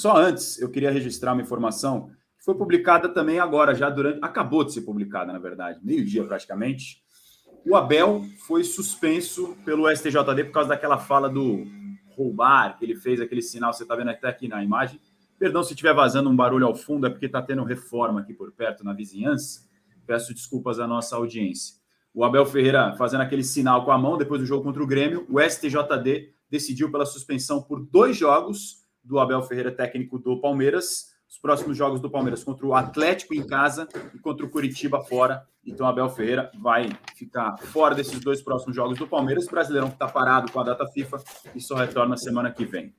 Só antes, eu queria registrar uma informação que foi publicada também agora, acabou de ser publicada, na verdade, meio-dia praticamente. O Abel foi suspenso pelo STJD por causa daquela fala do roubar, que ele fez aquele sinal, você está vendo até aqui na imagem. Perdão se estiver vazando um barulho ao fundo, é porque está tendo reforma aqui por perto, na vizinhança. Peço desculpas à nossa audiência. O Abel Ferreira fazendo aquele sinal com a mão depois do jogo contra o Grêmio, o STJD decidiu pela suspensão por 2 jogos do Abel Ferreira, técnico do Palmeiras. Os próximos jogos do Palmeiras contra o Atlético em casa e contra o Curitiba fora. Então, o Abel Ferreira vai ficar fora desses 2 próximos jogos do Palmeiras. O Brasileirão que está parado com a data FIFA e só retorna semana que vem.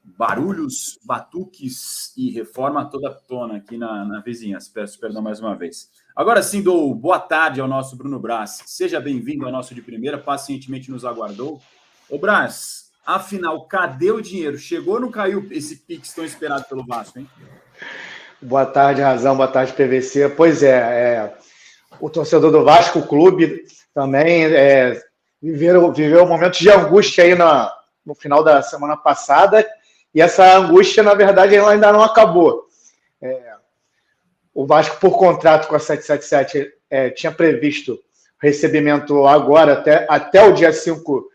Barulhos, batuques e reforma toda tona aqui na vizinhança. Peço perdão mais uma vez. Agora sim, dou boa tarde ao nosso Bruno Braz. Seja bem-vindo ao nosso de primeira, pacientemente nos aguardou. Ô Braz, afinal, cadê o dinheiro? Chegou ou não caiu esse Pix tão esperado pelo Vasco, hein? Boa tarde, Razão. Boa tarde, PVC. Pois é, o torcedor do Vasco, o clube, também viveu um momento de angústia aí no final da semana passada, e essa angústia, na verdade, ela ainda não acabou. O Vasco, por contrato com a 777, tinha previsto recebimento agora, até o dia 5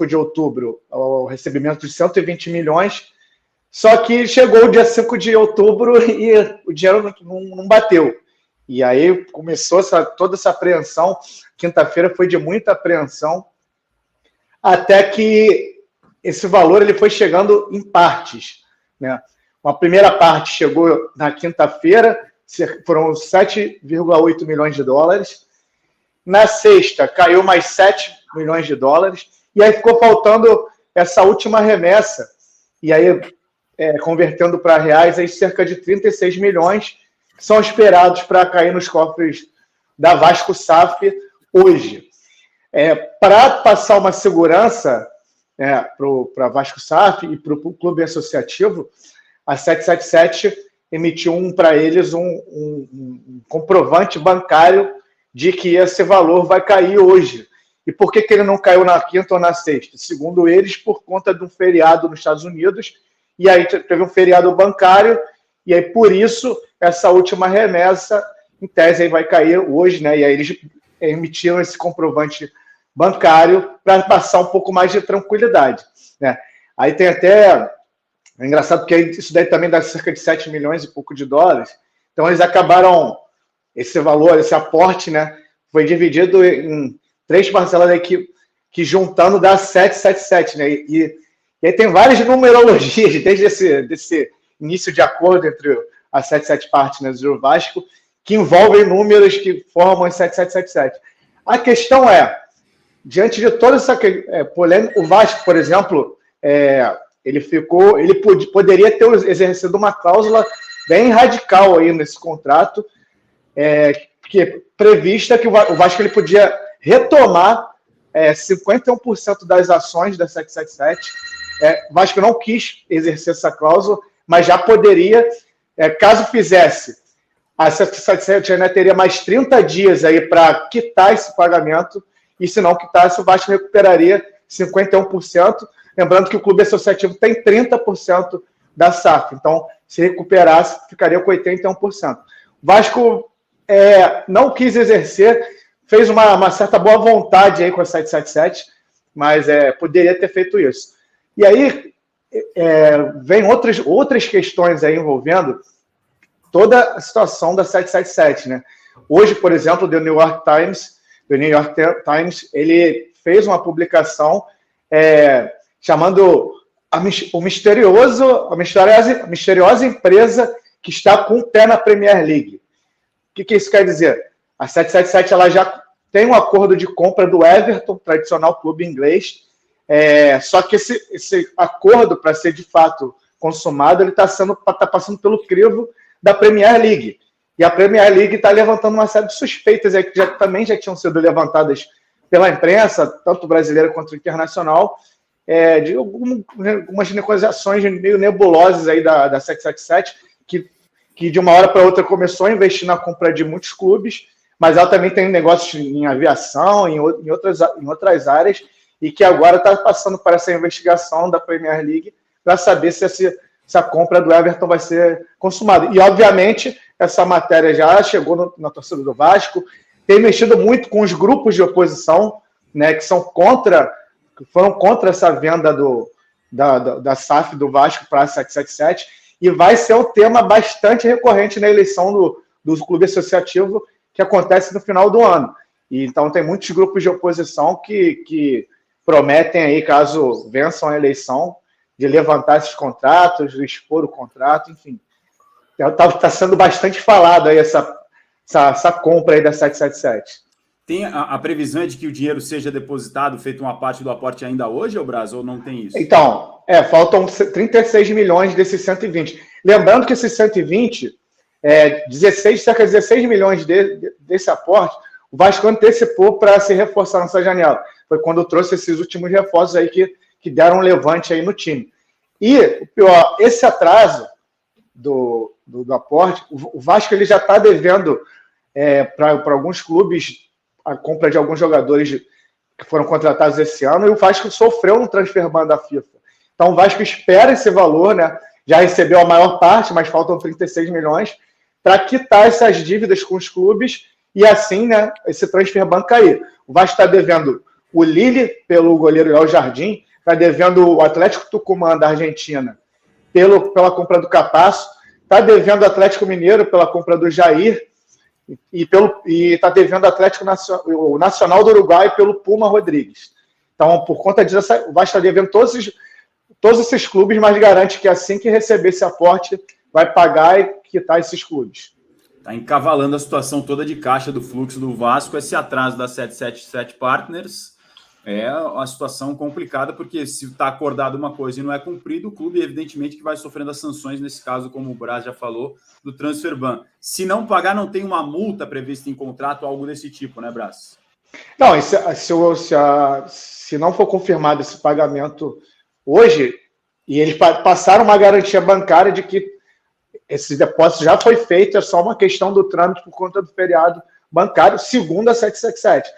de outubro, o recebimento de 120 milhões, só que chegou o dia 5 de outubro e o dinheiro não bateu. E aí começou toda essa apreensão. Quinta-feira foi de muita apreensão, até que esse valor ele foi chegando em partes, né? Uma primeira parte chegou na quinta-feira, foram 7,8 milhões de dólares. Na sexta, caiu mais 7 milhões de dólares. E aí ficou faltando essa última remessa. E aí, convertendo para reais, aí cerca de 36 milhões que são esperados para cair nos cofres da Vasco SAF hoje. Para passar uma segurança para Vasco SAF e para o clube associativo, a 777 emitiu para eles um comprovante bancário de que esse valor vai cair hoje. E por que ele não caiu na quinta ou na sexta? Segundo eles, por conta de um feriado nos Estados Unidos, e aí teve um feriado bancário, e aí por isso essa última remessa, em tese, aí vai cair hoje, né? E aí eles emitiram esse comprovante bancário para passar um pouco mais de tranquilidade, né? Aí tem até... É engraçado porque isso daí também dá cerca de 7 milhões e pouco de dólares. Então eles acabaram, esse valor, esse aporte, né? Foi dividido em 3 parcelas aí que juntando dá 777, né? E aí tem várias numerologias desde desse início de acordo entre a 77 Partners e o Vasco, que envolvem números que formam esse 7777. A questão diante de toda essa polêmica, o Vasco, por exemplo, ele poderia ter exercido uma cláusula bem radical aí nesse contrato, que prevista que o Vasco ele podia retomar 51% das ações da 777. O Vasco não quis exercer essa cláusula, mas já poderia, caso fizesse, a 777 ainda teria mais 30 dias aí para quitar esse pagamento, e se não quitasse, o Vasco recuperaria 51%. Lembrando que o clube associativo tem 30% da SAF. Então, se recuperasse, ficaria com 81%. O Vasco não quis exercer, fez uma certa boa vontade aí com a 777, mas poderia ter feito isso. E aí, vem outras questões aí envolvendo toda a situação da 777, né? Hoje, por exemplo, o The New York Times, ele fez uma publicação chamando a misteriosa empresa que está com o pé na Premier League. O que isso quer dizer? A 777 ela já tem um acordo de compra do Everton, tradicional clube inglês, só que esse acordo, para ser de fato consumado, ele está passando pelo crivo da Premier League. E a Premier League está levantando uma série de suspeitas aí, que também já tinham sido levantadas pela imprensa, tanto brasileira quanto internacional, de algumas negociações meio nebulosas aí da 777, que de uma hora para outra começou a investir na compra de muitos clubes, mas ela também tem negócios em aviação, em outras áreas, e que agora está passando por essa investigação da Premier League para saber se essa compra do Everton vai ser consumada. E, obviamente, essa matéria já chegou na torcida do Vasco, tem mexido muito com os grupos de oposição, né, que foram contra essa venda da SAF do Vasco para a 777, e vai ser um tema bastante recorrente na eleição do clube associativo que acontece no final do ano. E, então tem muitos grupos de oposição que prometem aí, caso vençam a eleição, de levantar esses contratos, de expor o contrato, enfim. Está sendo bastante falado aí essa compra aí da 777. Tem a previsão é de que o dinheiro seja depositado, feito uma parte do aporte ainda hoje, Braz, ou não tem isso? Então, faltam 36 milhões desses 120. Lembrando que esses 120, cerca de 16 milhões desse aporte, o Vasco antecipou para se reforçar nessa janela. Foi quando trouxe esses últimos reforços aí que deram um levante aí no time. E, o pior, esse atraso do aporte, o Vasco ele já está devendo para alguns clubes a compra de alguns jogadores que foram contratados esse ano, e o Vasco sofreu no transfer ban da FIFA. Então o Vasco espera esse valor, né? Já recebeu a maior parte, mas faltam 36 milhões para quitar essas dívidas com os clubes e assim, né, esse transfer ban cair. O Vasco está devendo o Lille pelo goleiro Léo Jardim, está devendo o Atlético Tucumã da Argentina pela compra do Capasso, está devendo o Atlético Mineiro pela compra do Jair, e está devendo o Nacional do Uruguai pelo Puma Rodrigues. Então, por conta disso, o Vasco está devendo todos esses clubes, mas garante que assim que receber esse aporte, vai pagar e quitar esses clubes. Está encavalando a situação toda de caixa do fluxo do Vasco, esse atraso da 777 Partners. É uma situação complicada, porque se está acordado uma coisa e não é cumprido, o clube, evidentemente, que vai sofrendo as sanções, nesse caso, como o Braz já falou, do transfer ban. Se não pagar, não tem uma multa prevista em contrato, algo desse tipo, né, Braz? Não, se não for confirmado esse pagamento hoje, e eles passaram uma garantia bancária de que esse depósito já foi feito, é só uma questão do trâmite por conta do feriado bancário, segundo a 777.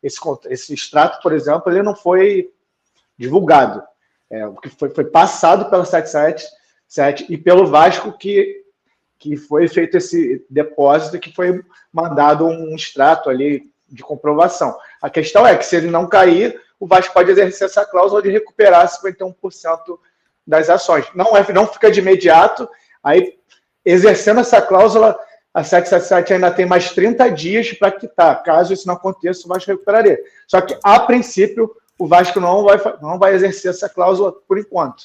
Esse extrato, por exemplo, ele não foi divulgado. O que foi passado pela 777 e pelo Vasco que foi feito esse depósito, que foi mandado um extrato ali de comprovação. A questão é que, se ele não cair, o Vasco pode exercer essa cláusula de recuperar 51% das ações. Não fica de imediato, aí, exercendo essa cláusula, a 777 ainda tem mais 30 dias para quitar. Caso isso não aconteça, o Vasco recuperaria. Só que, a princípio, o Vasco não vai exercer essa cláusula por enquanto.